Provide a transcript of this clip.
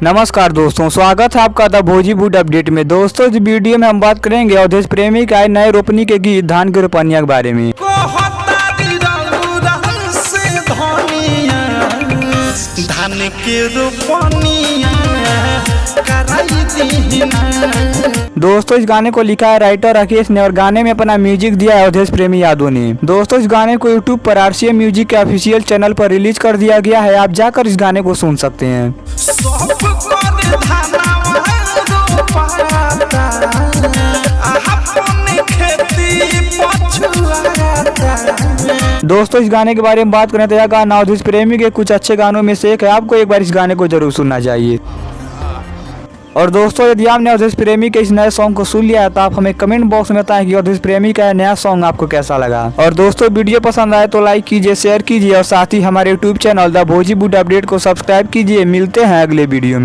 नमस्कार दोस्तों, स्वागत है आपका द भोजीवुड अपडेट में। दोस्तों, इस वीडियो में हम बात करेंगे अवधेश प्रेमी के आए नए रोपनी के गीत धान के रोपनिया के बारे में। धान के रोपनिया दोस्तों, इस गाने को लिखा है राइटर राकेश ने और गाने में अपना म्यूजिक दिया है अवधेश प्रेमी यादव ने। दोस्तों, इस गाने को यूट्यूब पर RCA म्यूजिक के ऑफिशियल चैनल पर रिलीज कर दिया गया है। आप जाकर इस गाने को सुन सकते हैं। दोस्तों, इस गाने के बारे में बात करें तो यह गाना अवधेश प्रेमी के कुछ अच्छे गानों में से एक है। आपको एक बार इस गाने को जरूर सुनना चाहिए। और दोस्तों, यदि आपने अवधेश प्रेमी के इस नए सॉन्ग को सुन लिया है तो आप हमें कमेंट बॉक्स में बताएं कि अवधेश प्रेमी का नया सॉन्ग आपको कैसा लगा। और दोस्तों, वीडियो पसंद आए तो लाइक कीजिए, शेयर कीजिए और साथ ही हमारे यूट्यूब चैनल द भोजीवुड अपडेट को सब्सक्राइब कीजिए। मिलते हैं अगले वीडियो में।